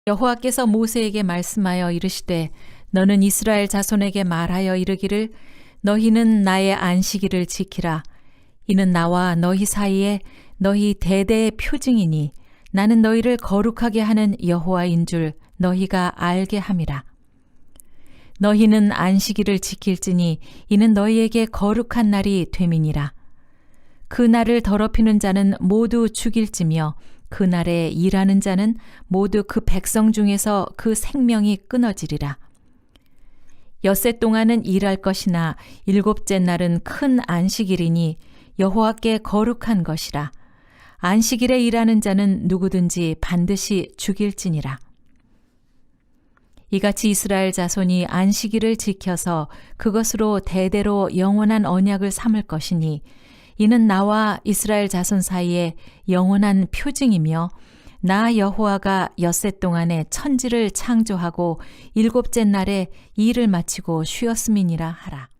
여호와께서 모세에게 말씀하여 이르시되 너는 이스라엘 자손에게 말하여 이르기를 너희는 나의 안식일을 지키라. 이는 나와 너희 사이에 너희 대대의 표징이니 나는 너희를 거룩하게 하는 여호와인 줄 너희가 알게 함이라. 너희는 안식일을 지킬지니 이는 너희에게 거룩한 날이 됨이니라. 그 날을 더럽히는 자는 모두 죽일지며 그 날에 일하는 자는 모두 그 백성 중에서 그 생명이 끊어지리라. 엿새 동안은 일할 것이나 일곱째 날은 큰 안식일이니 여호와께 거룩한 것이라. 안식일에 일하는 자는 누구든지 반드시 죽일지니라. 이같이 이스라엘 자손이 안식일을 지켜서 그것으로 대대로 영원한 언약을 삼을 것이니 이는 나와 이스라엘 자손 사이에 영원한 표징이며 나 여호와가 엿새 동안에 천지를 창조하고 일곱째 날에 일을 마치고 쉬었음이니라 하라.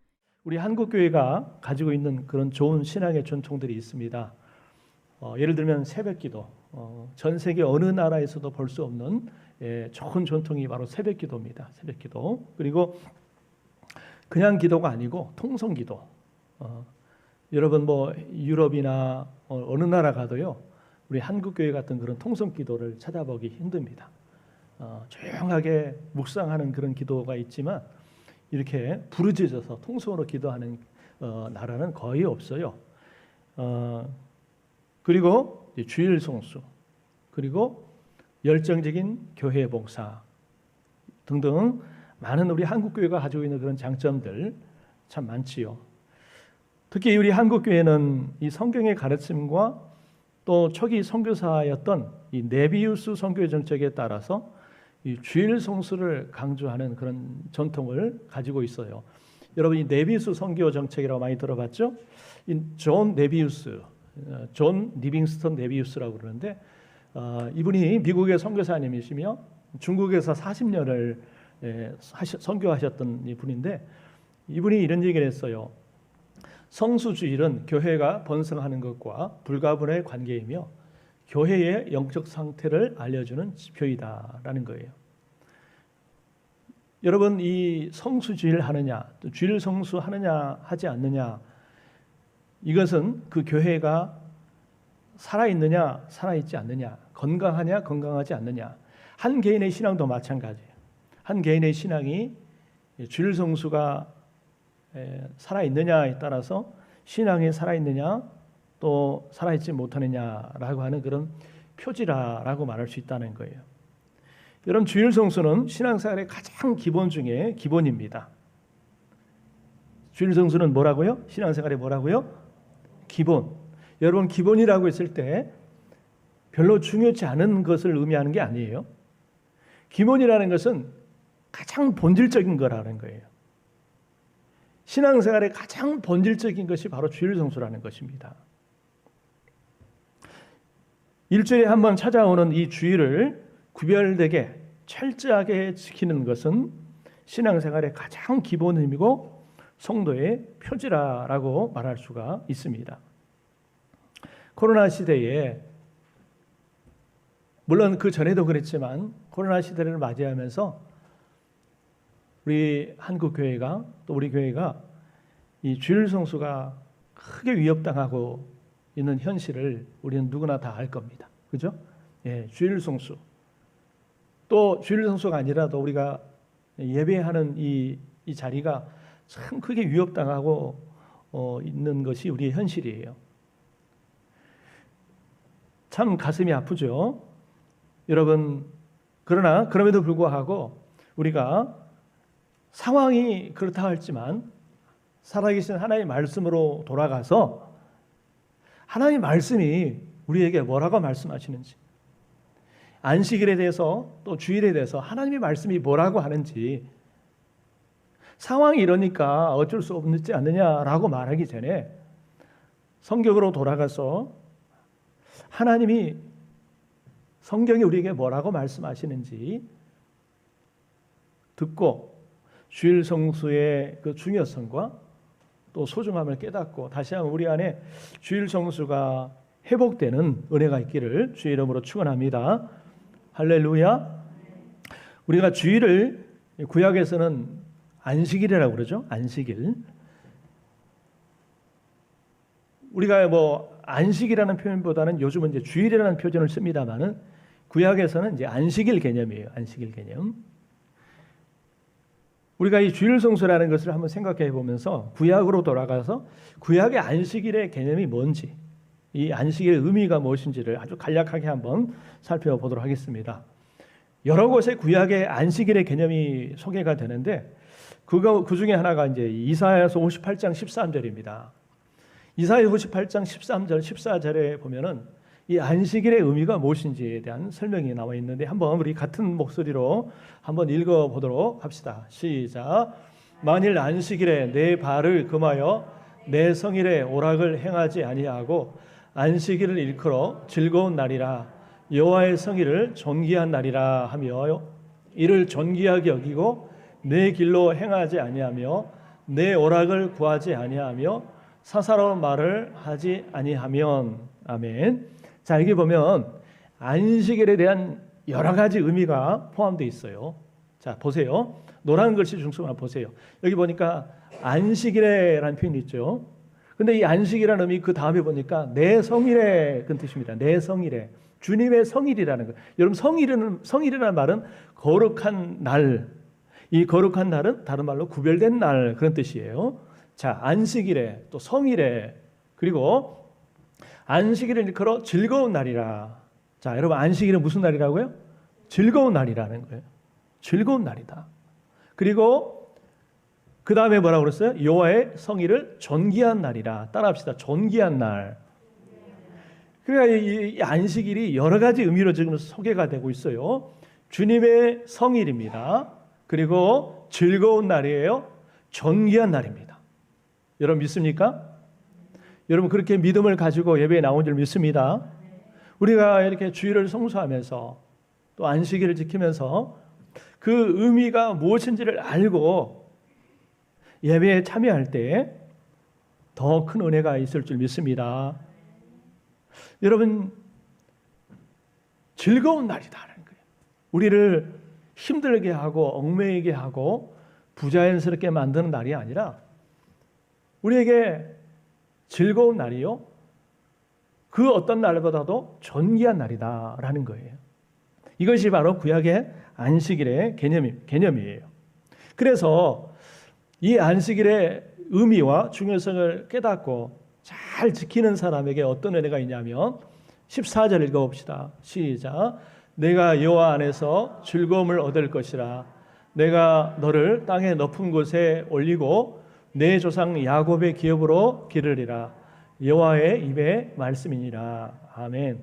우리 한국교회가 가지고 있는 그런 좋은 신앙의 전통들이 있습니다. 예를 들면 새벽기도, 전 세계 어느 나라에서도 볼 수 없는 좋은 전통이 바로 새벽기도입니다. 새벽기도. 그리고 그냥 기도가 아니고 통성기도. 여러분 유럽이나 어느 나라 가도요, 우리 한국교회 같은 그런 통성기도를 찾아보기 힘듭니다. 조용하게 묵상하는 그런 기도가 있지만 이렇게 부르짖어서 통성으로 기도하는 나라는 거의 없어요. 그리고 주일 성수, 그리고 열정적인 교회 봉사 등등 많은 우리 한국교회가 가지고 있는 그런 장점들 참 많지요. 특히 우리 한국교회는 이 성경의 가르침과 또 초기 선교사였던 이 네비우스 선교의 정책에 따라서 이 주일 성수를 강조하는 그런 전통을 가지고 있어요. 여러분 이 네비우스 선교 정책이라고 많이 들어봤죠? 이 존 네비우스, 존 리빙스턴 네비우스라고 그러는데 이분이 미국의 선교사님이시며 중국에서 40년을 선교하셨던 분인데 이분이 이런 얘기를 했어요. 성수주일은 교회가 번성하는 것과 불가분의 관계이며 교회의 영적 상태를 알려주는 지표이다라는 거예요. 여러분 이 성수주일 하느냐, 또 주일 성수하느냐 하지 않느냐, 이것은 그 교회가 살아있느냐 살아있지 않느냐, 건강하냐 건강하지 않느냐, 한 개인의 신앙도 마찬가지예요. 한 개인의 신앙이 주일 성수가 살아있느냐에 따라서 신앙이 살아있느냐 또 살아있지 못하느냐라고 하는 그런 표지라고 말할 수 있다는 거예요. 여러분 주일 성수는 신앙생활의 가장 기본 중에 기본입니다. 주일 성수는 뭐라고요? 신앙생활의 뭐라고요? 기본. 여러분 기본이라고 했을 때 별로 중요치 않은 것을 의미하는 게 아니에요. 기본이라는 것은 가장 본질적인 거라는 거예요. 신앙생활의 가장 본질적인 것이 바로 주일 성수라는 것입니다. 일주일에 한 번 찾아오는 이 주일을 구별되게 철저하게 지키는 것은 신앙생활의 가장 기본 의미고 성도의 표지라고 말할 수가 있습니다. 코로나 시대에 물론 그 전에도 그랬지만 코로나 시대를 맞이하면서 우리 한국교회가 또 우리 교회가 이 주일 성수가 크게 위협당하고 있는 현실을 우리는 누구나 다 알 겁니다. 그죠? 예, 주일 성수. 또 주일 성수가 아니라도 우리가 예배하는 이 자리가 참 크게 위협당하고 있는 것이 우리의 현실이에요. 참 가슴이 아프죠. 여러분 그러나 그럼에도 불구하고 우리가 상황이 그렇다 할지만 살아계신 하나님의 말씀으로 돌아가서 하나님의 말씀이 우리에게 뭐라고 말씀하시는지, 안식일에 대해서 또 주일에 대해서 하나님의 말씀이 뭐라고 하는지, 상황이 이러니까 어쩔 수 없지 않느냐라고 말하기 전에 성경으로 돌아가서 하나님이 성경이 우리에게 뭐라고 말씀하시는지 듣고 주일 성수의 그 중요성과 또 소중함을 깨닫고 다시 한번 우리 안에 주일 성수가 회복되는 은혜가 있기를 주의 이름으로 축원합니다. 할렐루야. 우리가 주일을 구약에서는 안식일이라고 그러죠. 안식일. 우리가 뭐 안식이라는 표현보다는 요즘은 이제 주일이라는 표현을 씁니다만은 구약에서는 이제 안식일 개념이에요. 안식일 개념. 우리가 이 주일 성수라는 것을 한번 생각해 보면서 구약으로 돌아가서 구약의 안식일의 개념이 뭔지, 이 안식일의 의미가 무엇인지를 아주 간략하게 한번 살펴보도록 하겠습니다. 여러 곳에 구약의 안식일의 개념이 소개가 되는데 그 중에 하나가 이제 이사야서 58장 13절입니다. 이사야 58장 13절, 14절에 보면은 이 안식일의 의미가 무엇인지에 대한 설명이 나와 있는데 한번 우리 같은 목소리로 한번 읽어보도록 합시다. 시작. 만일 안식일에 내 발을 금하여 내 성일에 오락을 행하지 아니하고 안식일을 일컬어 즐거운 날이라 여호와의 성일을 존귀한 날이라 하며 이를 존귀하게 여기고 내 길로 행하지 아니하며 내 오락을 구하지 아니하며 사사로운 말을 하지 아니하면. 아멘. 자, 여기 보면 안식일에 대한 여러 가지 의미가 포함되어 있어요. 자, 보세요. 노란 글씨 중심으로 보세요. 여기 보니까 안식일에라는 표현이 있죠. 근데 이 안식이라는 의미 그 다음에 보니까 내 성일에 그런 뜻입니다. 내 성일에. 주님의 성일이라는 거. 여러분 성일이라는 말은 거룩한 날. 이 거룩한 날은 다른 말로 구별된 날 그런 뜻이에요. 자, 안식일에 또 성일에 그리고 안식일을 일컬어 즐거운 날이라. 자, 여러분 안식일은 무슨 날이라고요? 즐거운 날이라는 거예요. 즐거운 날이다. 그리고 그 다음에 뭐라고 그랬어요? 여호와의 성일을 존귀한 날이라. 따라합시다. 존귀한 날. 그러니까 이 안식일이 여러 가지 의미로 지금 소개가 되고 있어요. 주님의 성일입니다. 그리고 즐거운 날이에요. 존귀한 날입니다. 여러분 믿습니까? 여러분 그렇게 믿음을 가지고 예배에 나온 줄 믿습니다. 우리가 이렇게 주일을 성수하면서 또 안식일을 지키면서 그 의미가 무엇인지를 알고 예배에 참여할 때 더 큰 은혜가 있을 줄 믿습니다. 여러분 즐거운 날이다라는 거예요. 우리를 힘들게 하고 얽매이게 하고 부자연스럽게 만드는 날이 아니라 우리에게 즐거운 날이요. 그 어떤 날보다도 존귀한 날이다라는 거예요. 이것이 바로 구약의 안식일의 개념이에요. 그래서 이 안식일의 의미와 중요성을 깨닫고 잘 지키는 사람에게 어떤 은혜가 있냐면 14절 읽어봅시다. 시작. 내가 여호와 안에서 즐거움을 얻을 것이라. 내가 너를 땅의 높은 곳에 올리고 내 조상 야곱의 기업으로 기르리라. 여호와의 입의 말씀이니라. 아멘.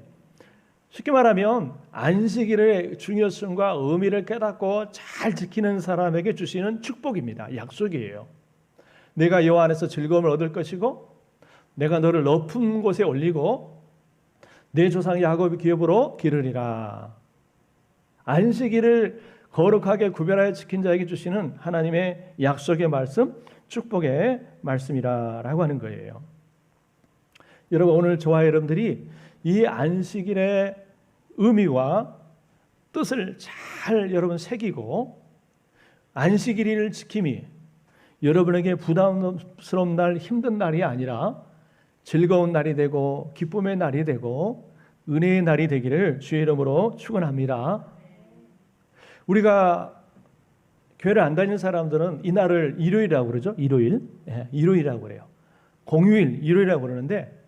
쉽게 말하면 안식일의 중요성과 의미를 깨닫고 잘 지키는 사람에게 주시는 축복입니다. 약속이에요. 내가 여호와 안에서 즐거움을 얻을 것이고 내가 너를 높은 곳에 올리고 내 조상 야곱의 기업으로 기르리라. 안식일을 거룩하게 구별하여 지킨 자에게 주시는 하나님의 약속의 말씀, 축복의 말씀이라고 하는 거예요. 여러분 오늘 저와 여러분들이 이 안식일의 의미와 뜻을 잘 여러분 새기고 안식일을 지킴이 여러분에게 부담스러운 날, 힘든 날이 아니라 즐거운 날이 되고 기쁨의 날이 되고 은혜의 날이 되기를 주의 이름으로 축원합니다. 우리가 교회를 안 다니는 사람들은 이 날을 일요일이라고 그러죠. 일요일이라고 그래요. 공휴일, 일요일이라고 그러는데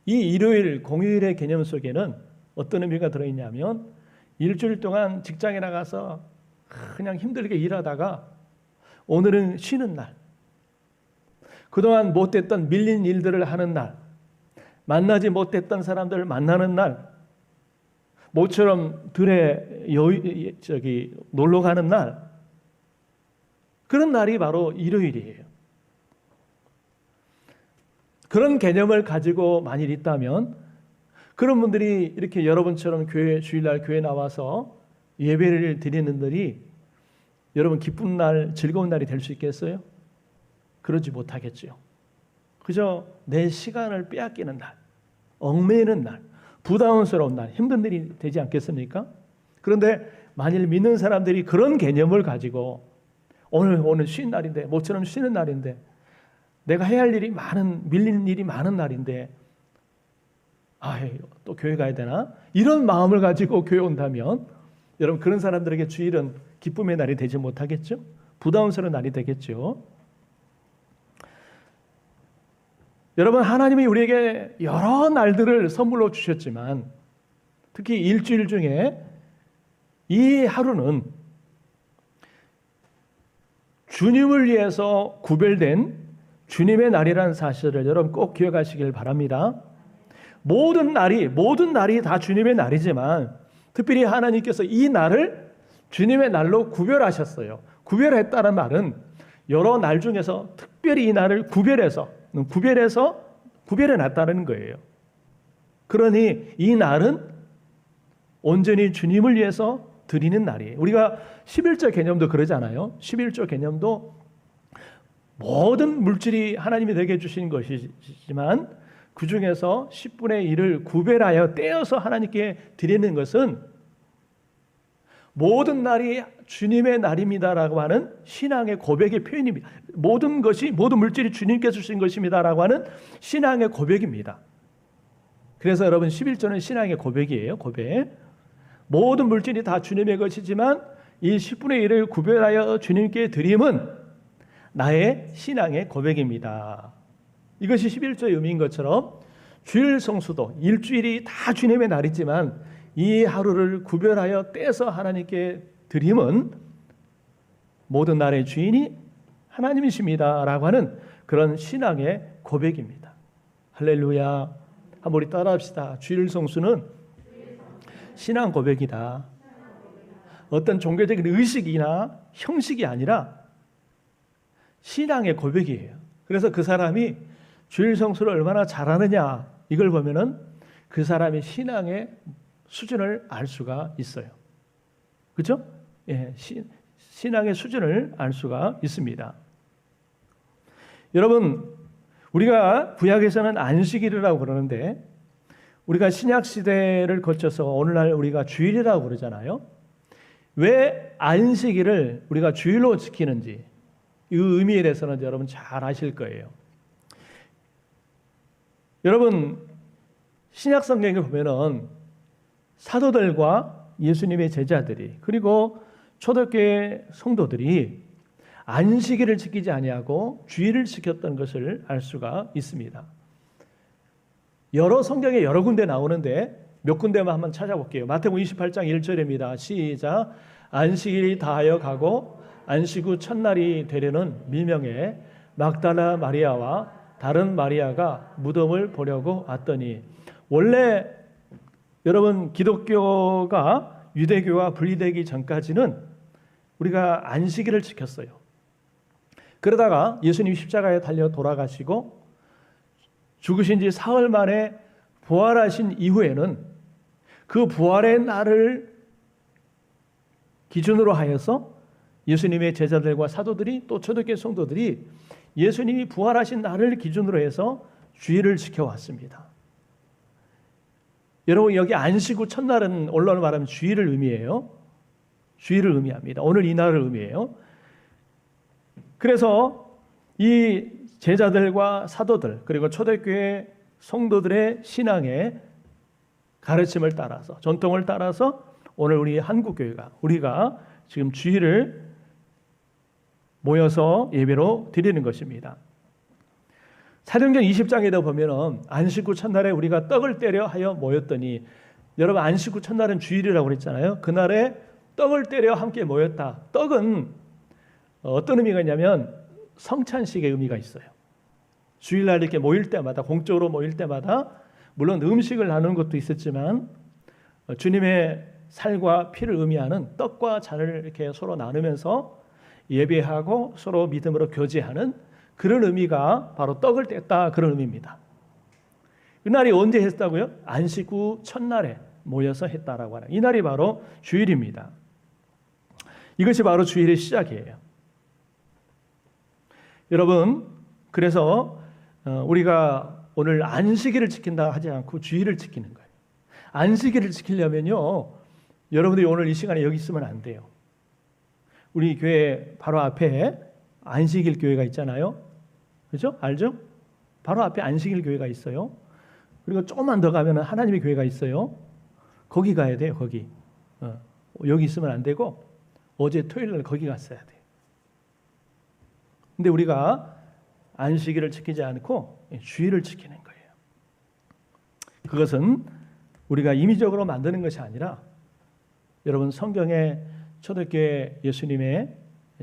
이 일요일, 공휴일의 개념 속에는 어떤 의미가 들어있냐면 일주일 동안 직장에 나가서 그냥 힘들게 일하다가 오늘은 쉬는 날, 그동안 못했던 밀린 일들을 하는 날, 만나지 못했던 사람들을 만나는 날, 모처럼 들에 놀러 가는 날, 그런 날이 바로 일요일이에요. 그런 개념을 가지고 만일 있다면 그런 분들이 이렇게 여러분처럼 주일날 교회 나와서 예배를 드리는 분들이 여러분 기쁜 날, 즐거운 날이 될 수 있겠어요? 그러지 못하겠죠. 그저 내 시간을 빼앗기는 날, 얽매이는 날, 부담스러운 날, 힘든 일이 되지 않겠습니까? 그런데 만일 믿는 사람들이 그런 개념을 가지고 오늘 쉬는 날인데, 모처럼 쉬는 날인데, 내가 해야 할 일이 밀린 일이 많은 날인데, 또 교회 가야 되나? 이런 마음을 가지고 교회 온다면 여러분, 그런 사람들에게 주일은 기쁨의 날이 되지 못하겠죠? 부담스러운 날이 되겠죠? 여러분, 하나님이 우리에게 여러 날들을 선물로 주셨지만 특히 일주일 중에 이 하루는 주님을 위해서 구별된 주님의 날이라는 사실을 여러분 꼭 기억하시길 바랍니다. 모든 날이 다 주님의 날이지만 특별히 하나님께서 이 날을 주님의 날로 구별하셨어요. 구별했다는 말은 여러 날 중에서 특별히 이 날을 구별해 놨다는 거예요. 그러니 이 날은 온전히 주님을 위해서 드리는 날이에요. 우리가 11조 개념도 그러잖아요. 11조 개념도 모든 물질이 하나님이 내게 주신 것이지만 그 중에서 10분의 1을 구별하여 떼어서 하나님께 드리는 것은 모든 날이 주님의 날입니다라고 하는 신앙의 고백의 표현입니다. 모든 물질이 주님께서 주신 것입니다라고 하는 신앙의 고백입니다. 그래서 여러분 11조는 신앙의 고백이에요. 고백. 모든 물질이 다 주님의 것이지만 이 10분의 1을 구별하여 주님께 드림은 나의 신앙의 고백입니다. 이것이 11조의 의미인 것처럼 주일 성수도 일주일이 다 주님의 날이지만 이 하루를 구별하여 떼서 하나님께 드림은 모든 날의 주인이 하나님이십니다라고 하는 그런 신앙의 고백입니다. 할렐루야. 한번 우리 따라합시다. 주일 성수는 신앙 고백이다. 어떤 종교적인 의식이나 형식이 아니라 신앙의 고백이에요. 그래서 그 사람이 주일 성수를 얼마나 잘하느냐 이걸 보면은 그 사람의 신앙의 수준을 알 수가 있어요. 그렇죠? 예, 신앙의 수준을 알 수가 있습니다. 여러분, 우리가 구약에서는 안식일이라고 그러는데 우리가 신약 시대를 거쳐서 오늘날 우리가 주일이라고 그러잖아요. 왜 안식일을 우리가 주일로 지키는지 이 의미에 대해서는 여러분 잘 아실 거예요. 여러분, 신약 성경에 보면은 사도들과 예수님의 제자들이 그리고 초대교회 성도들이 안식일을 지키지 아니하고 주일을 지켰던 것을 알 수가 있습니다. 여러 성경에 여러 군데 나오는데 몇 군데만 한번 찾아볼게요. 마태복음 28장 1절입니다. 시작. 안식일이 다하여 가고 안식 후 첫날이 되려는 밀명에 막달라 마리아와 다른 마리아가 무덤을 보려고 왔더니, 원래 여러분 기독교가 유대교와 분리되기 전까지는 우리가 안식일을 지켰어요. 그러다가 예수님이 십자가에 달려 돌아가시고 죽으신 지 사흘 만에 부활하신 이후에는 그 부활의 날을 기준으로 하여서 예수님의 제자들과 사도들이 또 초대교회 성도들이 예수님이 부활하신 날을 기준으로 해서 주일을 지켜왔습니다. 여러분, 여기 안식 후 첫날은 언론을 말하면 주일을 의미해요. 주일을 의미합니다. 오늘 이 날을 의미해요. 그래서 이 제자들과 사도들 그리고 초대교회 성도들의 신앙의 가르침을 따라서, 전통을 따라서 오늘 우리 한국교회가, 우리가 지금 주일을 모여서 예배로 드리는 것입니다. 사도행전 20장에도 보면은 안식 후 첫날에 우리가 떡을 떼려 하여 모였더니, 여러분 안식 후 첫날은 주일이라고 그랬잖아요. 그날에 떡을 떼려 함께 모였다. 떡은 어떤 의미가 있냐면 성찬식의 의미가 있어요. 주일날 이렇게 모일 때마다, 공적으로 모일 때마다 물론 음식을 나누는 것도 있었지만 주님의 살과 피를 의미하는 떡과 잔을 이렇게 서로 나누면서 예배하고 서로 믿음으로 교제하는 그런 의미가 바로 떡을 뗐다, 그런 의미입니다. 그날이 언제 했다고요? 안식 후 첫날에 모여서 했다라고 하는 이 날이 바로 주일입니다. 이것이 바로 주일의 시작이에요. 여러분, 그래서 우리가 오늘 안식일을 지킨다 하지 않고 주일을 지키는 거예요. 안식일을 지키려면요, 여러분들이 오늘 이 시간에 여기 있으면 안 돼요. 우리 교회 바로 앞에 안식일 교회가 있잖아요. 그렇죠? 알죠? 바로 앞에 안식일 교회가 있어요. 그리고 조금만 더 가면 하나님의 교회가 있어요. 거기 가야 돼요. 거기. 여기 있으면 안 되고 어제 토요일 날 거기 갔어야 돼요. 근데 우리가 안식일을 지키지 않고 주일을 지키는 거예요. 그것은 우리가 임의적으로 만드는 것이 아니라 여러분 성경에 초대교회 예수님의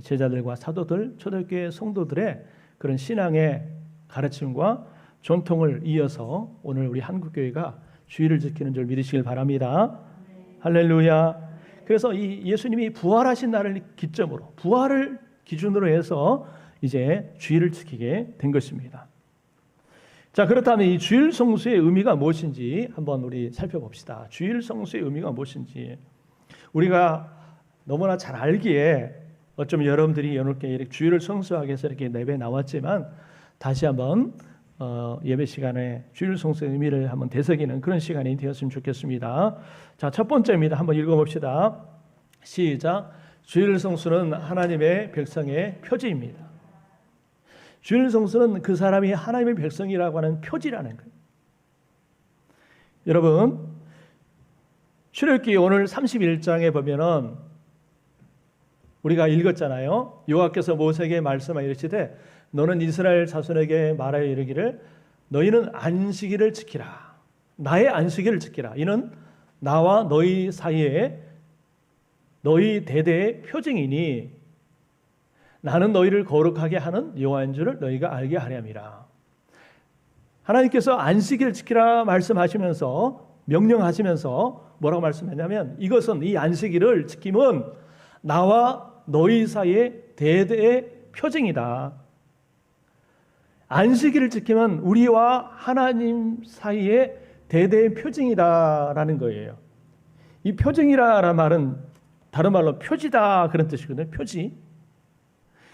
제자들과 사도들, 초대교회 성도들의 그런 신앙의 가르침과 전통을 이어서 오늘 우리 한국교회가 주일을 지키는 줄 믿으시길 바랍니다. 할렐루야. 그래서 이 예수님이 부활하신 날을 기점으로 부활을 기준으로 해서 이제 주일을 지키게 된 것입니다. 자, 그렇다면 이 주일 성수의 의미가 무엇인지 한번 우리 살펴봅시다. 주일 성수의 의미가 무엇인지 우리가 너무나 잘 알기에 어쩌면 여러분들이 이렇게 주일을 성수하기 위해서 이렇게 예배 나왔지만 다시 한번 예배 시간에 주일 성수의 의미를 한번 되새기는 그런 시간이 되었으면 좋겠습니다. 자, 첫 번째입니다. 한번 읽어봅시다. 시작. 주일 성수는 하나님의 백성의 표지입니다. 주일 성수는 그 사람이 하나님의 백성이라고 하는 표지라는 거예요. 여러분, 출애굽기 오늘 31장에 보면은 우리가 읽었잖아요. 여호와께서 모세에게 말씀하여 이르시되 너는 이스라엘 자손에게 말하여 이르기를 너희는 안식일을 지키라. 나의 안식일을 지키라. 이는 나와 너희 사이에 너희 대대의 표징이니 나는 너희를 거룩하게 하는 여호와인 줄을 너희가 알게 하렴이라. 하나님께서 안식일을 지키라 말씀하시면서 명령하시면서 뭐라고 말씀했냐면 이것은 이 안식일을 지킴은 나와 너희 사이의 대대의 표징이다. 안식일을 지키면 우리와 하나님 사이의 대대의 표징이다라는 거예요. 이 표징이라는 말은 다른 말로 표지다 그런 뜻이거든요. 표지.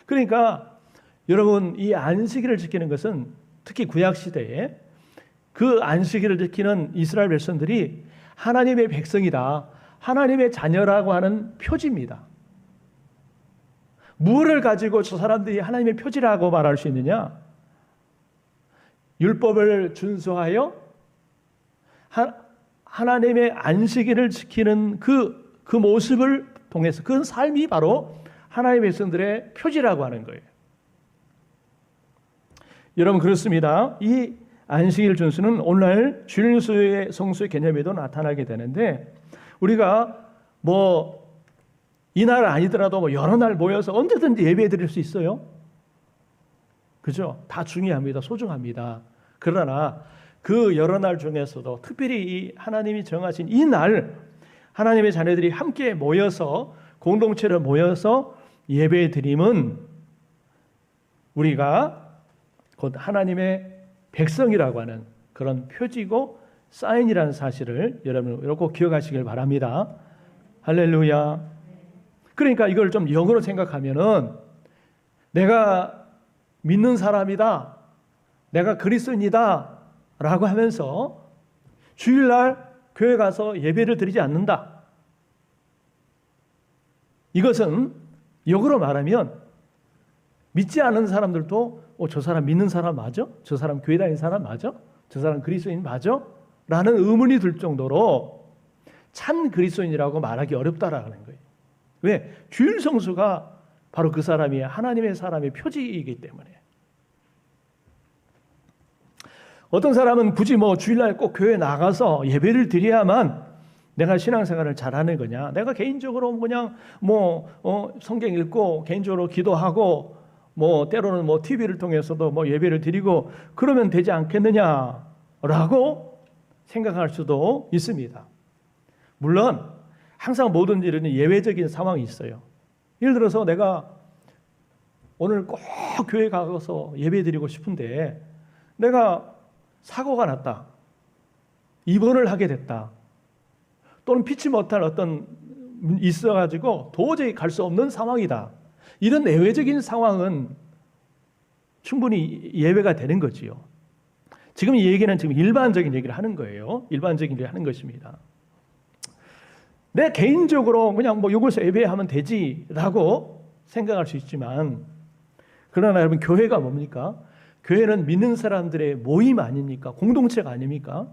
그러니까 여러분 이 안식일을 지키는 것은 특히 구약 시대에 그 안식일을 지키는 이스라엘 백성들이 하나님의 백성이다. 하나님의 자녀라고 하는 표지입니다. 무엇을 가지고 저 사람들이 하나님의 표지라고 말할 수 있느냐? 율법을 준수하여 하나님의 안식일을 지키는 그 모습을 통해서 그 삶이 바로 하나님의 백성들의 표지라고 하는 거예요. 여러분 그렇습니다. 이 안식일 준수는 오늘날 주일 성수의 개념에도 나타나게 되는데 우리가 뭐 이날 아니더라도 뭐 여러 날 모여서 언제든지 예배 드릴 수 있어요. 그죠? 다 중요합니다. 소중합니다. 그러나 그 여러 날 중에서도 특별히 이 하나님이 정하신 이 날 하나님의 자녀들이 함께 모여서 공동체로 모여서 예배 드림은 우리가 곧 하나님의 백성이라고 하는 그런 표지고 사인이라는 사실을 여러분 꼭 기억하시길 바랍니다. 할렐루야. 그러니까 이걸 좀 영어로 생각하면은 내가 믿는 사람이다. 내가 그리스도인이다. 라고 하면서 주일날 교회 가서 예배를 드리지 않는다. 이것은 역으로 말하면 믿지 않는 사람들도 저 사람 믿는 사람 맞아? 저 사람 교회 다니는 사람 맞아? 저 사람 그리스도인 맞아? 라는 의문이 들 정도로 참 그리스도인이라고 말하기 어렵다라는 거예요. 왜? 주일 성수가 바로 그 사람이 하나님의 사람의 표지이기 때문에. 어떤 사람은 굳이 뭐 주일날 꼭 교회에 나가서 예배를 드려야만 내가 신앙생활을 잘하는 거냐? 내가 개인적으로 그냥 성경 읽고 개인적으로 기도하고 때로는 TV를 통해서도 예배를 드리고 그러면 되지 않겠느냐라고 생각할 수도 있습니다. 물론 항상 모든 일은 예외적인 상황이 있어요. 예를 들어서 내가 오늘 꼭 교회 가서 예배 드리고 싶은데 내가 사고가 났다. 입원을 하게 됐다. 또는 피치 못할 어떤 있어가지고 도저히 갈 수 없는 상황이다. 이런 예외적인 상황은 충분히 예외가 되는 거지요. 지금 이 얘기는 지금 일반적인 얘기를 하는 거예요. 일반적인 얘기를 하는 것입니다. 내 개인적으로 그냥 뭐 이곳에 예배하면 되지라고 생각할 수 있지만, 그러나 여러분, 교회가 뭡니까? 교회는 믿는 사람들의 모임 아닙니까? 공동체가 아닙니까?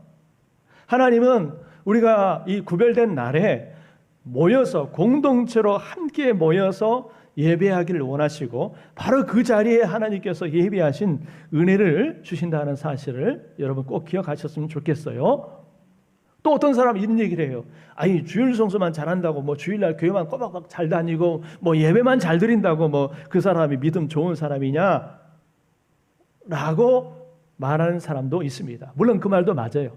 하나님은 우리가 이 구별된 날에 모여서 공동체로 함께 모여서 예배하기를 원하시고, 바로 그 자리에 하나님께서 예비하신 은혜를 주신다는 사실을 여러분 꼭 기억하셨으면 좋겠어요. 또 어떤 사람은 이런 얘기를 해요. 아니, 주일 성수만 잘한다고, 뭐 주일날 교회만 꼬박꼬박 잘 다니고, 뭐 예배만 잘 드린다고 뭐 그 사람이 믿음 좋은 사람이냐? 라고 말하는 사람도 있습니다. 물론 그 말도 맞아요.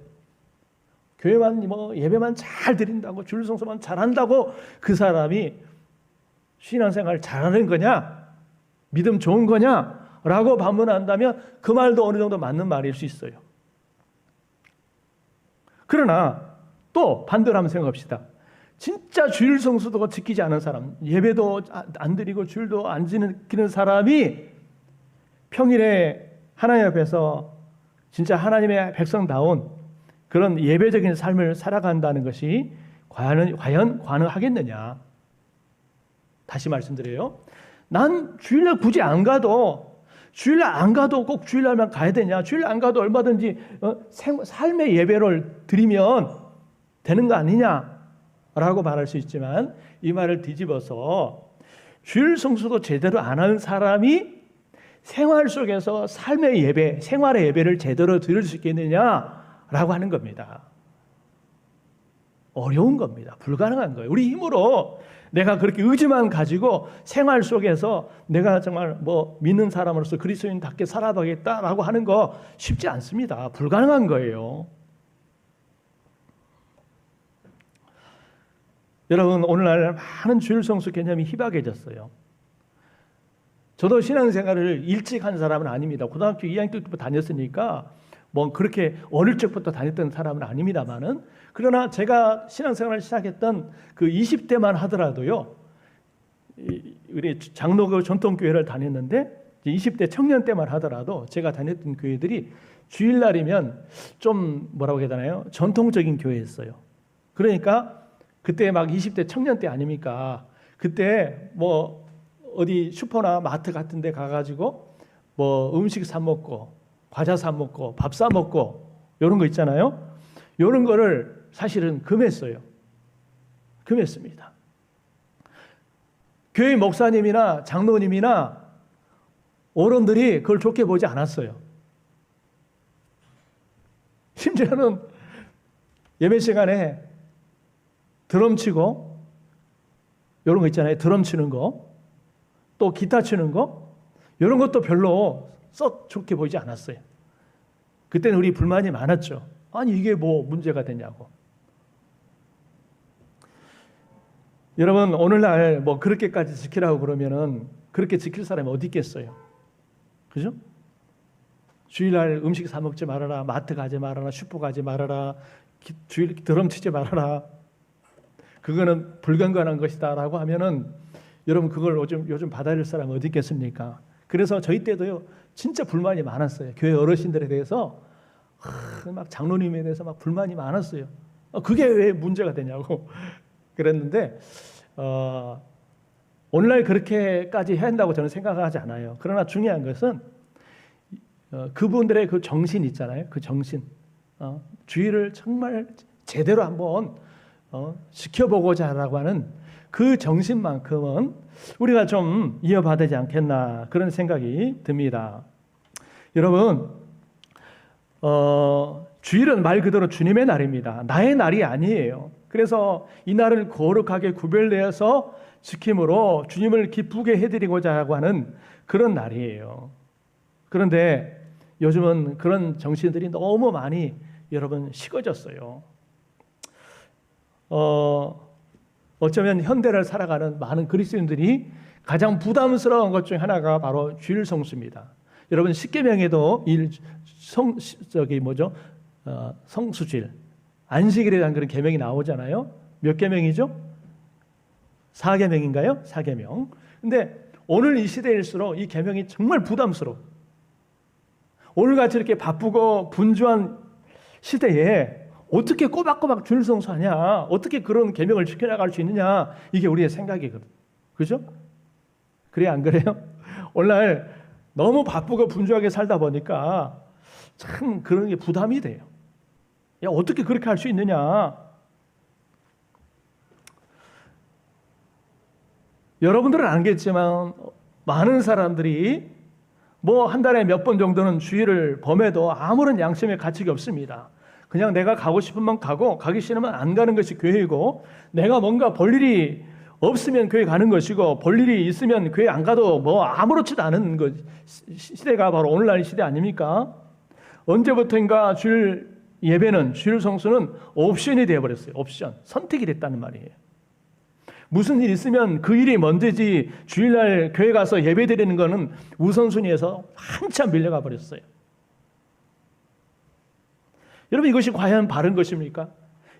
교회만 뭐 예배만 잘 드린다고, 주일 성수만 잘한다고 그 사람이 신앙생활 잘하는 거냐? 믿음 좋은 거냐? 라고 반문한다면 그 말도 어느 정도 맞는 말일 수 있어요. 그러나 또 반대로 한번 생각합시다. 진짜 주일 성수도 지키지 않은 사람, 예배도 안 드리고 주일도 안 지키는 사람이 평일에 하나님 앞에서 진짜 하나님의 백성다운 그런 예배적인 삶을 살아간다는 것이 과연 가능하겠느냐? 다시 말씀드려요. 난 주일날 굳이 안 가도, 주일날 안 가도 꼭 주일날만 가야 되냐? 주일날 안 가도 얼마든지 삶의 예배를 드리면 되는 거 아니냐라고 말할 수 있지만, 이 말을 뒤집어서 주일 성수도 제대로 안 하는 사람이 생활 속에서 삶의 예배, 생활의 예배를 제대로 드릴 수 있겠느냐라고 하는 겁니다. 어려운 겁니다. 불가능한 거예요. 우리 힘으로 내가 그렇게 의지만 가지고 생활 속에서 내가 정말 뭐 믿는 사람으로서 그리스도인답게 살아가겠다라고 하는 거 쉽지 않습니다. 불가능한 거예요. 여러분, 오늘날 많은 주일 성수 개념이 희박해졌어요. 저도 신앙생활을 일찍 한 사람은 아닙니다. 고등학교 2학년 때부터 다녔으니까 뭐 그렇게 어릴 적부터 다녔던 사람은 아닙니다만은, 그러나 제가 신앙생활을 시작했던 그 20대만 하더라도요, 우리 장로교 전통교회를 다녔는데 20대 청년 때만 하더라도 제가 다녔던 교회들이 주일날이면 좀 뭐라고 해야 되나요? 전통적인 교회였어요. 그러니까 그때 막 20대 청년 때 아닙니까? 그때 뭐 어디 슈퍼나 마트 같은 데 가가지고 뭐 음식 사 먹고 과자 사 먹고 밥 사 먹고 이런 거 있잖아요. 이런 거를 사실은 금했어요. 금했습니다. 교회 목사님이나 장로님이나 어른들이 그걸 좋게 보지 않았어요. 심지어는 예배 시간에 드럼 치고 이런 거 있잖아요. 드럼 치는 거, 또 기타 치는 거, 이런 것도 별로 썩 좋게 보이지 않았어요. 그때는 우리 불만이 많았죠. 아니, 이게 뭐 문제가 되냐고. 여러분, 오늘날 뭐 그렇게까지 지키라고 그러면은 그렇게 지킬 사람이 어디 있겠어요? 그죠? 주일날 음식 사 먹지 말아라, 마트 가지 말아라, 슈퍼 가지 말아라, 주일 드럼 치지 말아라. 그거는 불건강한 것이다라고 하면은 여러분, 그걸 요즘 받아들일 사람이 어디 있겠습니까? 그래서 저희 때도요, 진짜 불만이 많았어요. 교회 어르신들에 대해서 막 장로님에 대해서 막 불만이 많았어요. 그게 왜 문제가 되냐고 그랬는데, 오늘날 그렇게까지 해야 한다고 저는 생각하지 않아요. 그러나 중요한 것은 그분들의 그 정신 있잖아요. 그 정신, 주의를 정말 제대로 한번 지켜보고자라고 하는 그 정신만큼은 우리가 좀 이어받아야 되지 않겠나, 그런 생각이 듭니다. 여러분, 주일은 말 그대로 주님의 날입니다. 나의 날이 아니에요. 그래서 이 날을 거룩하게 구별내어서 지킴으로 주님을 기쁘게 해드리고자 하는 그런 날이에요. 그런데 요즘은 그런 정신들이 너무 많이 여러분 식어졌어요. 어쩌면 현대를 살아가는 많은 그리스도인들이 가장 부담스러운 것 중 하나가 바로 주일 성수입니다. 여러분, 십계명에도 성수주일, 안식일에 대한 그런 계명이 나오잖아요. 몇 계명이죠? 4계명인가요? 4계명. 근데 오늘 이 시대일수록 이 계명이 정말 부담스러워. 오늘같이 이렇게 바쁘고 분주한 시대에 어떻게 꼬박꼬박 주일 성수하냐? 어떻게 그런 계명을 지켜나갈 수 있느냐? 이게 우리의 생각이거든. 그죠? 그래 안 그래요? 오늘날 너무 바쁘고 분주하게 살다 보니까 참 그런 게 부담이 돼요. 야, 어떻게 그렇게 할 수 있느냐? 여러분들은 알겠지만 많은 사람들이 뭐 한 달에 몇 번 정도는 주일을 범해도 아무런 양심의 가책이 없습니다. 그냥 내가 가고 싶으면 가고 가기 싫으면 안 가는 것이 교회이고, 내가 뭔가 볼 일이 없으면 교회 가는 것이고 볼 일이 있으면 교회 안 가도 뭐 아무렇지도 않은 것, 시대가 바로 오늘날 시대 아닙니까? 언제부터인가 주일 예배는, 주일 성수는 옵션이 되어버렸어요. 옵션, 선택이 됐다는 말이에요. 무슨 일 있으면 그 일이 먼저지 주일날 교회 가서 예배 드리는 거는 우선순위에서 한참 밀려가 버렸어요. 여러분, 이것이 과연 바른 것입니까?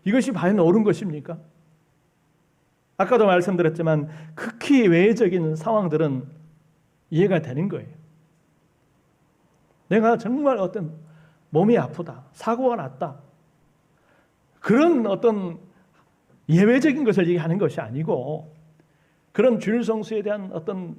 이것이 과연 옳은 것입니까? 아까도 말씀드렸지만 극히 외적인 상황들은 이해가 되는 거예요. 내가 정말 어떤 몸이 아프다, 사고가 났다, 그런 어떤 예외적인 것을 얘기하는 것이 아니고, 그런 주일 성수에 대한 어떤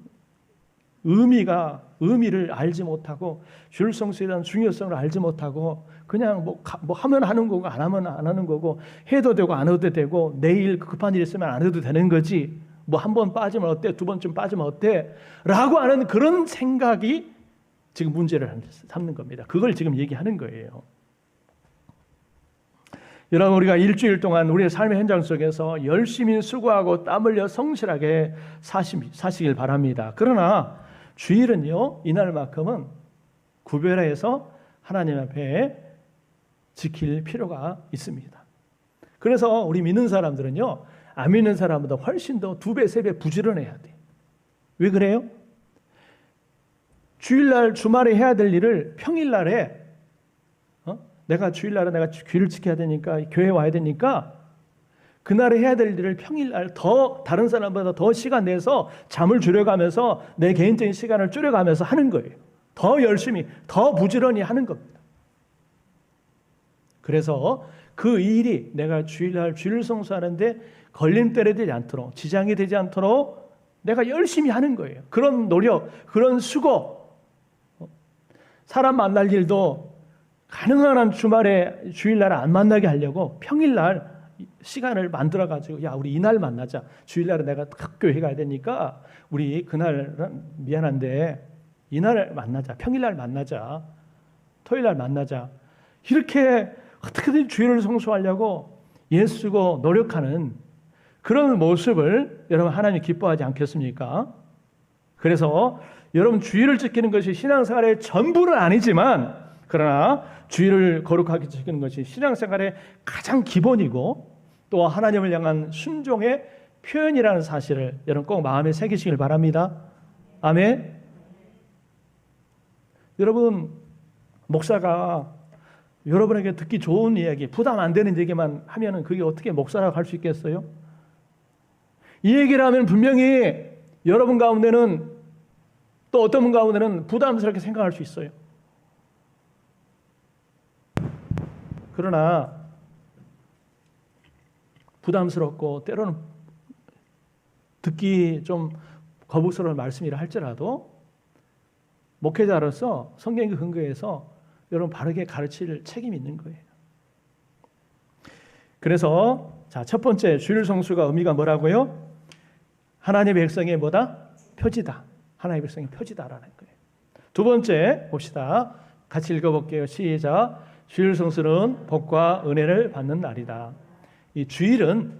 의미를 알지 못하고, 주일 성수에 대한 중요성을 알지 못하고, 그냥 뭐 하면 하는 거고 안 하면 안 하는 거고, 해도 되고 안 해도 되고, 내일 급한 일 있으면 안 해도 되는 거지, 뭐 한 번 빠지면 어때, 두 번쯤 빠지면 어때 라고 하는 그런 생각이 지금 문제를 삼는 겁니다. 그걸 지금 얘기하는 거예요. 여러분, 우리가 일주일 동안 우리의 삶의 현장 속에서 열심히 수고하고 땀 흘려 성실하게 사시길 바랍니다. 그러나 주일은요, 이날만큼은 구별해서 하나님 앞에 지킬 필요가 있습니다. 그래서 우리 믿는 사람들은요, 안 믿는 사람보다 훨씬 더 2배, 3배 부지런해야 돼. 왜 그래요? 주일날, 주말에 해야 될 일을 평일날에, 내가 주일날에 내가 귀를 지켜야 되니까, 교회 와야 되니까, 그날에 해야 될 일을 평일날 더 다른 사람보다 더 시간 내서 잠을 줄여가면서 내 개인적인 시간을 줄여가면서 하는 거예요. 더 열심히, 더 부지런히 하는 겁니다. 그래서 그 일이 내가 주일날 주일 성수하는데 걸림돌이 되지 않도록, 지장이 되지 않도록 내가 열심히 하는 거예요. 그런 노력, 그런 수고, 사람 만날 일도 가능한 한 주말에, 주일날 안 만나게 하려고 평일날 시간을 만들어가지고, 야, 우리 이날 만나자. 주일날에 내가 학교에 가야 되니까 우리 그날 미안한데 이날 만나자. 평일날 만나자. 토요일날 만나자. 이렇게 어떻게든 주일을 성수하려고 애쓰고 노력하는 그런 모습을 여러분, 하나님 기뻐하지 않겠습니까? 그래서 여러분, 주일을 지키는 것이 신앙생활의 전부는 아니지만, 그러나 주일을 거룩하게 지키는 것이 신앙생활의 가장 기본이고 또 하나님을 향한 순종의 표현이라는 사실을 여러분 꼭 마음에 새기시길 바랍니다. 아멘. 여러분, 목사가 여러분에게 듣기 좋은 이야기, 부담 안 되는 얘기만 하면은 그게 어떻게 목사라고 할 수 있겠어요? 이 얘기를 하면 분명히 여러분 가운데는, 또 어떤 분 가운데는 부담스럽게 생각할 수 있어요. 그러나 부담스럽고 때로는 듣기 좀 거북스러운 말씀이라 할지라도 목회자로서 성경에 근거해서 여러분 바르게 가르칠 책임이 있는 거예요. 그래서 자, 첫 번째 주일 성수가 의미가 뭐라고요? 하나님의 백성의 뭐다? 표지다. 하나님의 백성의 표지다라는 거예요. 두 번째 봅시다. 같이 읽어볼게요. 시작. 주일 성수는 복과 은혜를 받는 날이다. 이 주일은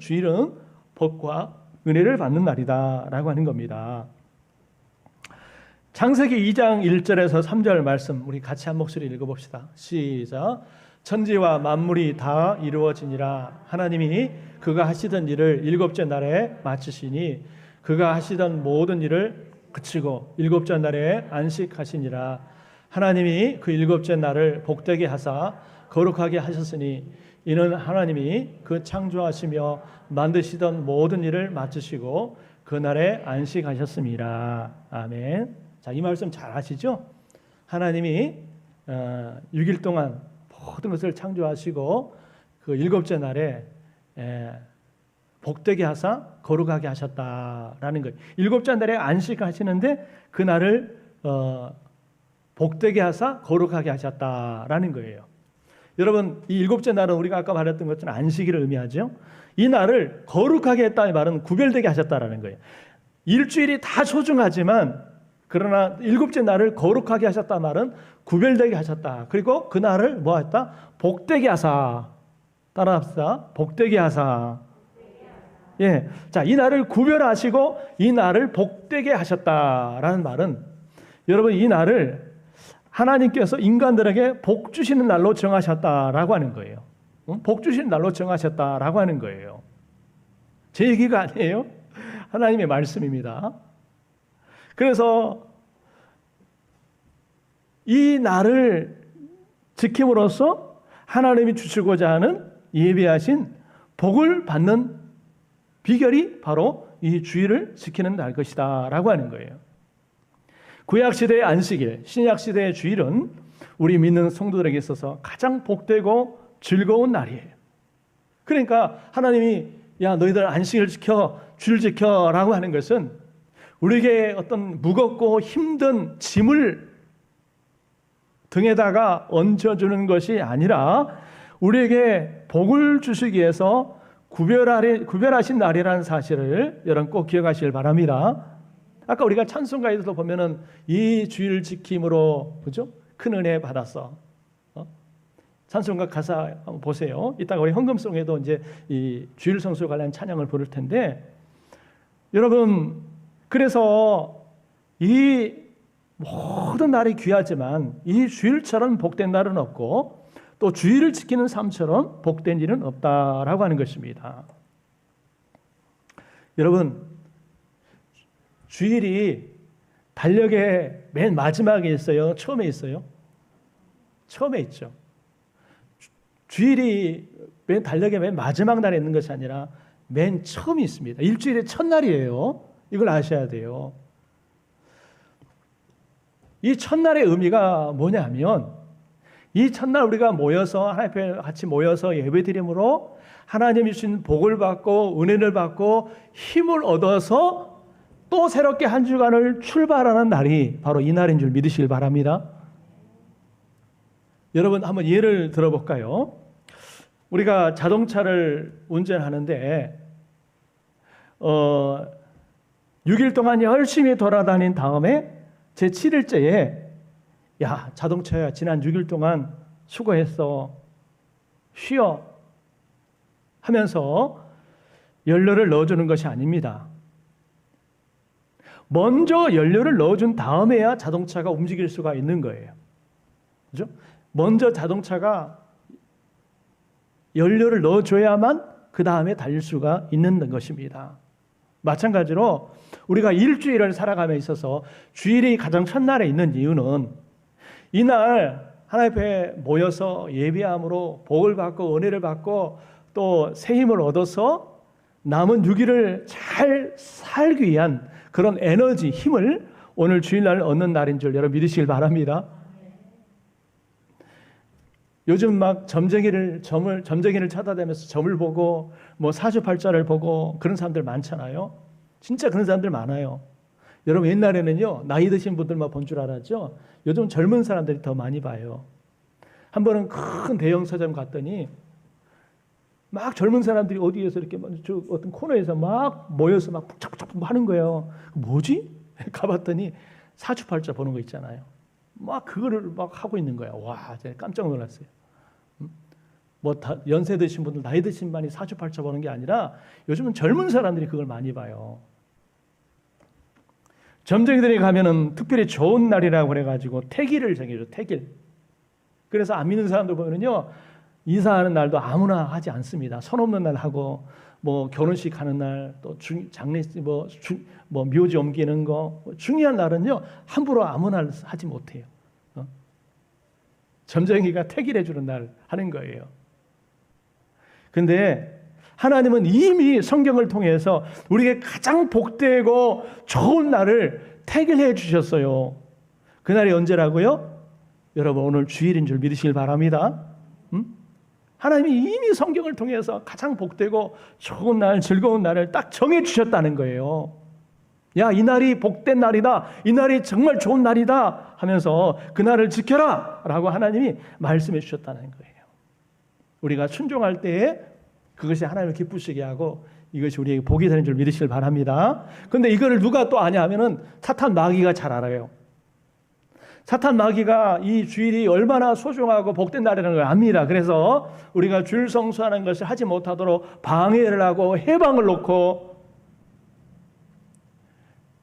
복과 은혜를 받는 날이다라고 하는 겁니다. 창세기 2장 1절에서 3절 말씀 우리 같이 한 목소리 읽어봅시다. 시작. 천지와 만물이 다 이루어지니라. 하나님이 그가 하시던 일을 일곱째 날에 마치시니 그가 하시던 모든 일을 그치고 일곱째 날에 안식하시니라. 하나님이 그 일곱째 날을 복되게 하사 거룩하게 하셨으니 이는 하나님이 그 창조하시며 만드시던 모든 일을 마치시고 그 날에 안식하셨습니다. 아멘. 자, 이 말씀 잘 아시죠? 하나님이 6일 동안 모든 것을 창조하시고 그 일곱째 날에 복되게 하사 거룩하게 하셨다라는 거예요. 일곱째 날에 안식하시는데 그 날을 복되게 하사 거룩하게 하셨다라는 거예요. 여러분, 이 일곱째 날은 우리가 아까 말했던 것처럼 안식일을 의미하죠. 이 날을 거룩하게 했다는 말은 구별되게 하셨다라는 거예요. 일주일이 다 소중하지만 그러나 일곱째 날을 거룩하게 하셨다는 말은 구별되게 하셨다. 그리고 그 날을 뭐 했다? 복되게 하사. 따라합시다. 복되게 하사. 예, 자, 이 날을 구별하시고 이 날을 복되게 하셨다라는 말은 여러분 이 날을 하나님께서 인간들에게 복 주시는 날로 정하셨다라고 하는 거예요. 복 주시는 날로 정하셨다라고 하는 거예요. 제 얘기가 아니에요. 하나님의 말씀입니다. 그래서 이 날을 지킴으로써 하나님이 주시고자 하는 예비하신 복을 받는 비결이 바로 이 주일을 지키는 날 것이다 라고 하는 거예요. 구약시대의 안식일, 신약시대의 주일은 우리 믿는 성도들에게 있어서 가장 복되고 즐거운 날이에요. 그러니까 하나님이 야 너희들 안식일 지켜, 주일 지켜 라고 하는 것은 우리에게 어떤 무겁고 힘든 짐을 등에다가 얹어주는 것이 아니라 우리에게 복을 주시기 위해서 구별하신 날이라는 사실을 여러분 꼭 기억하시길 바랍니다. 아까 우리가 찬송가에서도 보면은 이 주일 지킴으로 그죠? 큰 은혜 받았어. 찬송가 가사 한번 보세요. 이따가 우리 헌금송에도 이제 이 주일 성수 관련 찬양을 부를 텐데 여러분 그래서 이 모든 날이 귀하지만 이 주일처럼 복된 날은 없고 또 주일을 지키는 삶처럼 복된 일은 없다라고 하는 것입니다. 여러분 주일이 달력의 맨 마지막에 있어요? 처음에 있어요? 처음에 있죠. 주일이 맨 달력의 맨 마지막 날에 있는 것이 아니라 맨 처음이 있습니다. 일주일의 첫날이에요. 이걸 아셔야 돼요. 이 첫날의 의미가 뭐냐면 이 첫날 우리가 모여서 하나님 앞에 같이 모여서 예배드림으로 하나님이 주신 복을 받고 은혜를 받고 힘을 얻어서 또 새롭게 한 주간을 출발하는 날이 바로 이 날인 줄 믿으시길 바랍니다. 여러분 한번 예를 들어볼까요? 우리가 자동차를 운전하는데 6일 동안 열심히 돌아다닌 다음에 제 7일째에 야 자동차야 지난 6일 동안 수고했어 쉬어 하면서 연료를 넣어주는 것이 아닙니다. 먼저 연료를 넣어준 다음에야 자동차가 움직일 수가 있는 거예요. 그죠? 먼저 자동차가 연료를 넣어줘야만 그 다음에 달릴 수가 있는 것입니다. 마찬가지로 우리가 일주일을 살아감에 있어서 주일이 가장 첫날에 있는 이유는 이날 하나님 앞에 모여서 예배함으로 복을 받고 은혜를 받고 또 새 힘을 얻어서 남은 6일을 잘 살기 위한 그런 에너지, 힘을 오늘 주일날 얻는 날인 줄 여러분 믿으시길 바랍니다. 요즘 막 점쟁이를 쳐다다니면서 점을 보고 뭐 사주팔자를 보고 그런 사람들 많잖아요. 진짜 그런 사람들 많아요. 여러분 옛날에는요 나이 드신 분들만 본 줄 알았죠. 요즘 젊은 사람들이 더 많이 봐요. 한 번은 큰 대형 서점 갔더니 막 젊은 사람들이 어디에서 이렇게 저 어떤 코너에서 막 모여서 막 북적북적 하는 거예요. 뭐지? 가봤더니 사주팔자 보는 거 있잖아요. 막 그거를 막 하고 있는 거야. 와, 제가 깜짝 놀랐어요. 뭐 연세 드신 분들, 나이 드신 분이 사주팔자 보는 게 아니라 요즘은 젊은 사람들이 그걸 많이 봐요. 점쟁이들이 가면은 특별히 좋은 날이라고 그래가지고 태길을 정해줘. 태길. 그래서 안 믿는 사람들 보면은요 이사하는 날도 아무나 하지 않습니다. 선 없는 날 하고 뭐 결혼식 하는 날 또 장례 뭐 묘지 옮기는 거 중요한 날은요 함부로 아무나 하지 못해요. 점쟁이가 태길해 주는 날 하는 거예요. 근데 하나님은 이미 성경을 통해서 우리에게 가장 복되고 좋은 날을 태길해 주셨어요. 그날이 언제라고요? 여러분 오늘 주일인 줄 믿으시길 바랍니다. 하나님이 이미 성경을 통해서 가장 복되고 좋은 날, 즐거운 날을 딱 정해 주셨다는 거예요. 야, 이 날이 복된 날이다. 이 날이 정말 좋은 날이다 하면서 그 날을 지켜라 라고 하나님이 말씀해 주셨다는 거예요. 우리가 순종할 때에 그것이 하나님을 기쁘시게 하고 이것이 우리에게 복이 되는 줄 믿으시길 바랍니다. 그런데 이거를 누가 또 아냐 하면은 사탄 마귀가 잘 알아요. 사탄 마귀가 이 주일이 얼마나 소중하고 복된 날이라는 걸 압니다. 그래서 우리가 주일 성수하는 것을 하지 못하도록 방해를 하고 해방을 놓고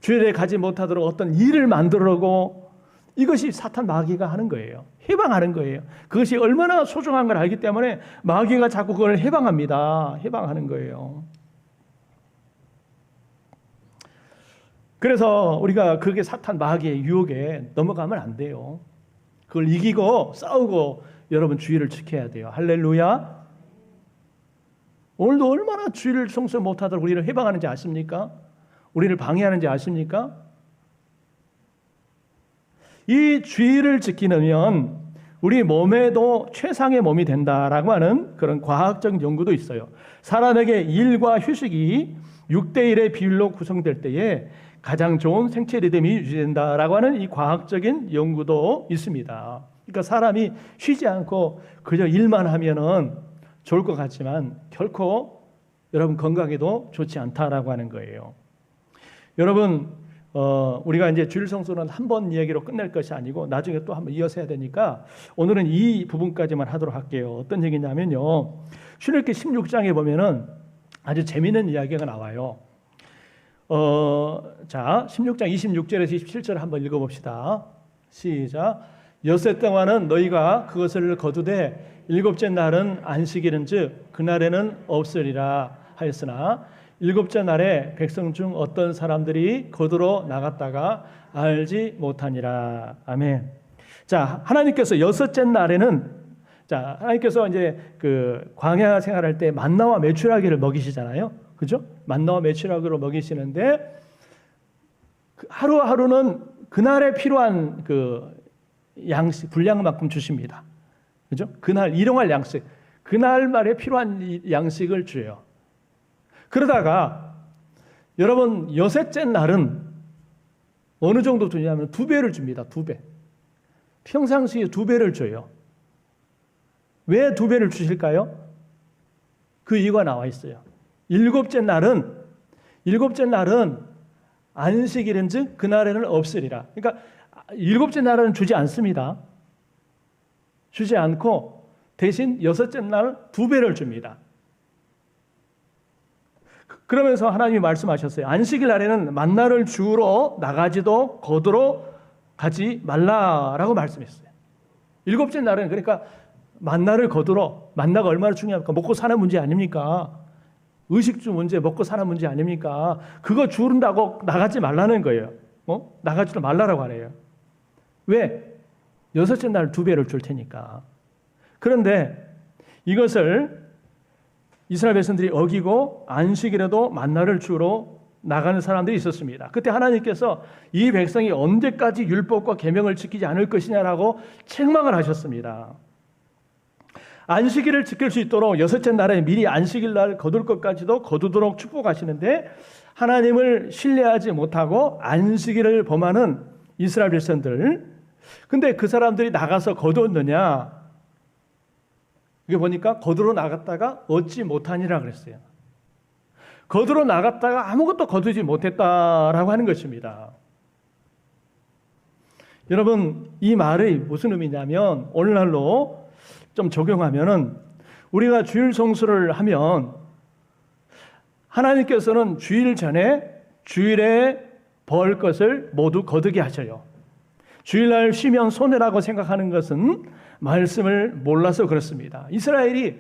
주일에 가지 못하도록 어떤 일을 만들고 이것이 사탄 마귀가 하는 거예요. 해방하는 거예요. 그것이 얼마나 소중한 걸 알기 때문에 마귀가 자꾸 그걸 해방합니다. 해방하는 거예요. 그래서 우리가 그게 사탄 마귀의 유혹에 넘어가면 안 돼요. 그걸 이기고 싸우고 여러분 주일을 지켜야 돼요. 할렐루야. 오늘도 얼마나 주일을 성수 못하도록 우리를 해방하는지 아십니까? 우리를 방해하는지 아십니까? 이 주일을 지키면 우리 몸에도 최상의 몸이 된다라고 하는 그런 과학적 연구도 있어요. 사람에게 일과 휴식이 6대1의 비율로 구성될 때에 가장 좋은 생체 리듬이 유지된다라고 하는 이 과학적인 연구도 있습니다. 그러니까 사람이 쉬지 않고 그저 일만 하면은 좋을 것 같지만 결코 여러분 건강에도 좋지 않다라고 하는 거예요. 여러분 우리가 이제 주일 성수는 한 번 이야기로 끝낼 것이 아니고 나중에 또 한번 이어서 해야 되니까 오늘은 이 부분까지만 하도록 할게요. 어떤 얘기냐면요. 출애굽기 16장에 보면은 아주 재미있는 이야기가 나와요. 자, 16장 26절에서 27절 한번 읽어봅시다. 시작. 엿새 동안은 너희가 그것을 거두되 일곱째 날은 안식일은즉 그날에는 없으리라 하였으나 일곱째 날에 백성 중 어떤 사람들이 거두러 나갔다가 알지 못하니라. 아멘. 자, 하나님께서 여섯째 날에는 자, 하나님께서 이제 그 광야 생활할 때 만나와 메추라기를 먹이시잖아요. 그죠? 만나와 메추라기로 먹이시는데 하루하루는 그날에 필요한 그 양식 분량만큼 주십니다. 그죠? 그날 일용할 양식, 그날 말에 필요한 양식을 줘요. 그러다가 여러분 여섯째 날은 어느 정도 주냐면 2배를 줍니다. 2배. 평상시에 2배를 줘요. 왜 2배를 주실까요? 그 이유가 나와 있어요. 일곱째 날은 안식일인즉 그날에는 없으리라. 그러니까 일곱째 날은 주지 않습니다. 주지 않고 대신 여섯째 날 2배를 줍니다. 그러면서 하나님이 말씀하셨어요. 안식일 날에는 만나를 주우러 나가지도 거두러 가지 말라라고 말씀했어요. 일곱째 날은 그러니까 만나를 거두러, 만나가 얼마나 중요합니까? 먹고 사는 문제 아닙니까? 의식주 문제, 먹고 사는 문제 아닙니까? 그거 주른다고 나가지 말라는 거예요. 나가지 말라라고 하래요. 왜? 여섯째 날 2배를 줄 테니까. 그런데 이것을 이스라엘 백성들이 어기고 안식일에도 만나를 주러 나가는 사람들이 있었습니다. 그때 하나님께서 이 백성이 언제까지 율법과 계명을 지키지 않을 것이냐라고 책망을 하셨습니다. 안식일을 지킬 수 있도록 여섯째 날에 미리 안식일 날 거둘 것까지도 거두도록 축복하시는데 하나님을 신뢰하지 못하고 안식일을 범하는 이스라엘 백성들, 근데 그 사람들이 나가서 거두었느냐? 이게 보니까 거두러 나갔다가 얻지 못하니라 그랬어요. 거두러 나갔다가 아무것도 거두지 못했다라고 하는 것입니다. 여러분, 이 말이 무슨 의미냐면 오늘날로 좀 적용하면은 우리가 주일 성수를 하면 하나님께서는 주일 전에 주일에 벌 것을 모두 거두게 하셔요. 주일날 쉬면 손해라고 생각하는 것은 말씀을 몰라서 그렇습니다. 이스라엘이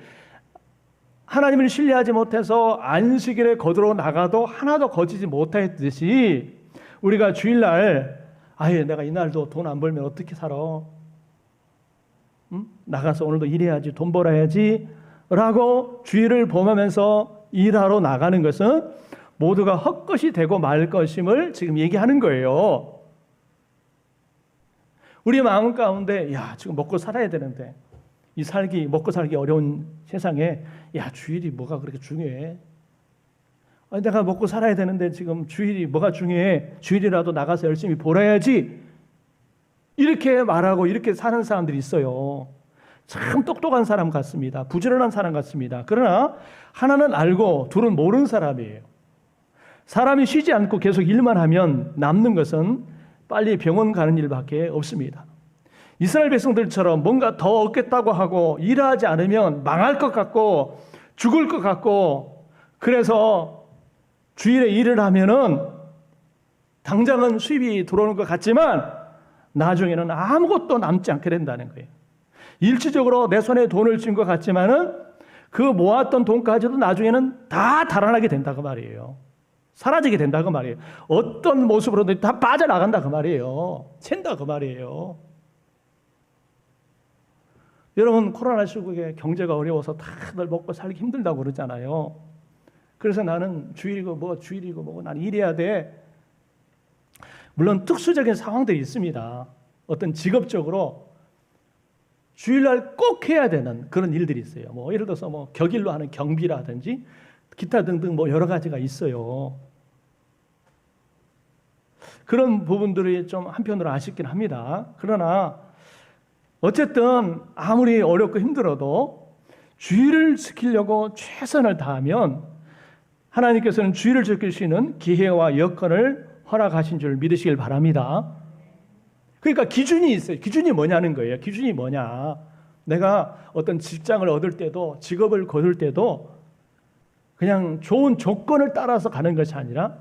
하나님을 신뢰하지 못해서 안식일에 거두러 나가도 하나도 거두지 못했듯이 우리가 주일날 아예 내가 이날도 돈 안 벌면 어떻게 살아? 나가서 오늘도 일해야지, 돈 벌어야지 라고 주일을 범하면서 일하러 나가는 것은 모두가 헛것이 되고 말 것임을 지금 얘기하는 거예요. 우리 마음 가운데 야, 지금 먹고 살아야 되는데 이 먹고 살기 어려운 세상에 야, 주일이 뭐가 그렇게 중요해? 아니, 내가 먹고 살아야 되는데 지금 주일이 뭐가 중요해? 주일이라도 나가서 열심히 벌어야지. 이렇게 말하고 이렇게 사는 사람들이 있어요. 참 똑똑한 사람 같습니다. 부지런한 사람 같습니다. 그러나 하나는 알고 둘은 모르는 사람이에요. 사람이 쉬지 않고 계속 일만 하면 남는 것은 빨리 병원 가는 일밖에 없습니다. 이스라엘 백성들처럼 뭔가 더 얻겠다고 하고 일하지 않으면 망할 것 같고 죽을 것 같고, 그래서 주일에 일을 하면은 당장은 수입이 들어오는 것 같지만 나중에는 아무것도 남지 않게 된다는 거예요. 일시적으로 내 손에 돈을 쥔 것 같지만은 그 모았던 돈까지도 나중에는 다 달아나게 된다고 말이에요. 사라지게 된다고 말이에요. 어떤 모습으로든 다 빠져나간다 그 말이에요. 샌다 그 말이에요. 여러분, 코로나 시국에 경제가 어려워서 다들 먹고 살기 힘들다고 그러잖아요. 그래서 나는 주일이고 뭐고 나는 일해야 돼. 물론 특수적인 상황들이 있습니다. 어떤 직업적으로 주일날 꼭 해야 되는 그런 일들이 있어요. 뭐 예를 들어서 뭐 격일로 하는 경비라든지 기타 등등 뭐 여러 가지가 있어요. 그런 부분들이 좀 한편으로 아쉽긴 합니다. 그러나 어쨌든 아무리 어렵고 힘들어도 주일을 지키려고 최선을 다하면 하나님께서는 주일을 지킬 수 있는 기회와 여건을 허락하신 줄 믿으시길 바랍니다. 그러니까 기준이 있어요. 기준이 뭐냐는 거예요. 기준이 뭐냐. 내가 어떤 직장을 얻을 때도, 직업을 거둘 때도 그냥 좋은 조건을 따라서 가는 것이 아니라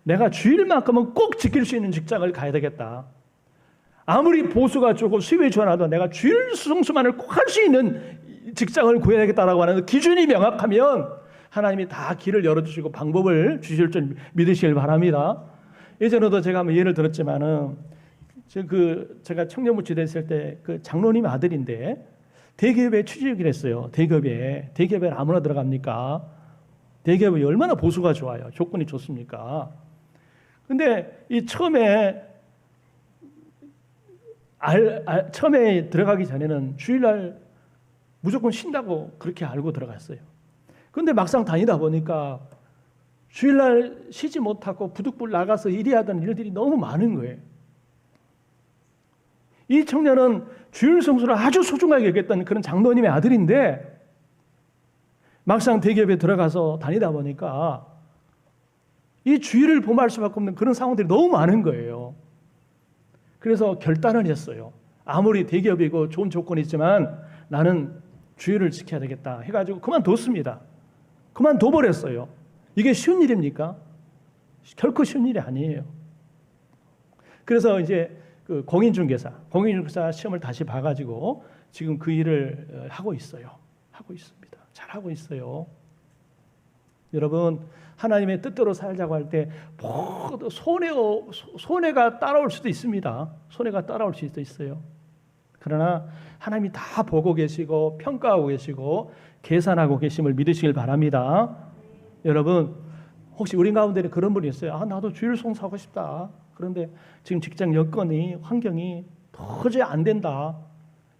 내가 주일만큼은 꼭 지킬 수 있는 직장을 가야 되겠다. 아무리 보수가 좋고 수입이 좋아도 내가 주일 성수만을 꼭 할 수 있는 직장을 구해야 되겠다라고 하는 기준이 명확하면 하나님이 다 길을 열어주시고 방법을 주실 줄 믿으시길 바랍니다. 예전에도 제가 한번 예를 들었지만은 제가 청년부치 됐을 때 그 장로님 아들인데 대기업에 취직을 했어요. 대기업에 아무나 들어갑니까? 대기업이 얼마나 보수가 좋아요. 조건이 좋습니까? 근데 이 처음에 들어가기 전에는 주일날 무조건 쉰다고 그렇게 알고 들어갔어요. 근데 막상 다니다 보니까 주일날 쉬지 못하고 부득불 나가서 일해야 하던 일들이 너무 많은 거예요. 이 청년은 주일 성수를 아주 소중하게 여겼던 그런 장로님의 아들인데 막상 대기업에 들어가서 다니다 보니까 이 주일을 범할 수밖에 없는 그런 상황들이 너무 많은 거예요. 그래서 결단을 했어요. 아무리 대기업이고 좋은 조건이 있지만 나는 주일을 지켜야 되겠다 해가지고 그만뒀습니다. 그만둬버렸어요. 이게 쉬운 일입니까? 결코 쉬운 일이 아니에요. 그래서 이제 그 공인중개사 시험을 다시 봐가지고 지금 그 일을 하고 있어요. 하고 있습니다. 잘하고 있어요. 여러분, 하나님의 뜻대로 살자고 할 때 모두 손해가 따라올 수도 있습니다. 손해가 따라올 수도 있어요. 그러나 하나님이 다 보고 계시고 평가하고 계시고 계산하고 계심을 믿으시길 바랍니다. 여러분, 혹시 우리 가운데는 그런 분이 있어요. 나도 주일 성수하고 싶다. 그런데 지금 직장 여건이, 환경이 도저히 안 된다.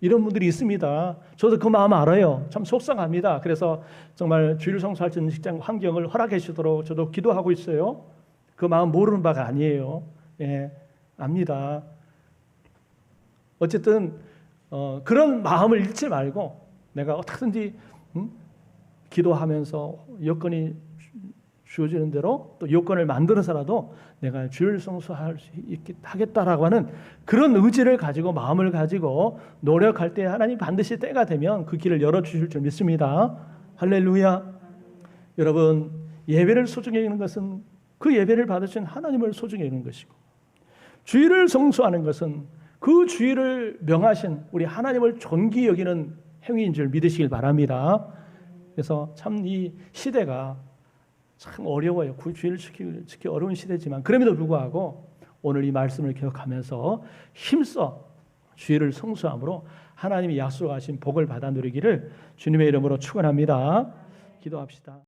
이런 분들이 있습니다. 저도 그 마음 알아요. 참 속상합니다. 그래서 정말 주일 성수할 수 있는 직장 환경을 허락해 주시도록 저도 기도하고 있어요. 그 마음 모르는 바가 아니에요. 예, 압니다. 어쨌든 그런 마음을 잃지 말고 내가 어떻게든지 기도하면서 여건이 주어지는 대로 또 요건을 만들어서라도 내가 주일 성수할 수 하겠다라고 하는 그런 의지를 가지고 마음을 가지고 노력할 때 하나님 반드시 때가 되면 그 길을 열어주실 줄 믿습니다. 할렐루야. 여러분, 예배를 소중히 여기는 것은 그 예배를 받으신 하나님을 소중히 여기는 것이고, 주일을 성수하는 것은 그 주일을 명하신 우리 하나님을 존귀 여기는 행위인 줄 믿으시길 바랍니다. 그래서 참 이 시대가 참 어려워요. 주일을 지키기 어려운 시대지만 그럼에도 불구하고 오늘 이 말씀을 기억하면서 힘써 주일을 성수함으로 하나님이 약속하신 복을 받아 누리기를 주님의 이름으로 축원합니다. 기도합시다.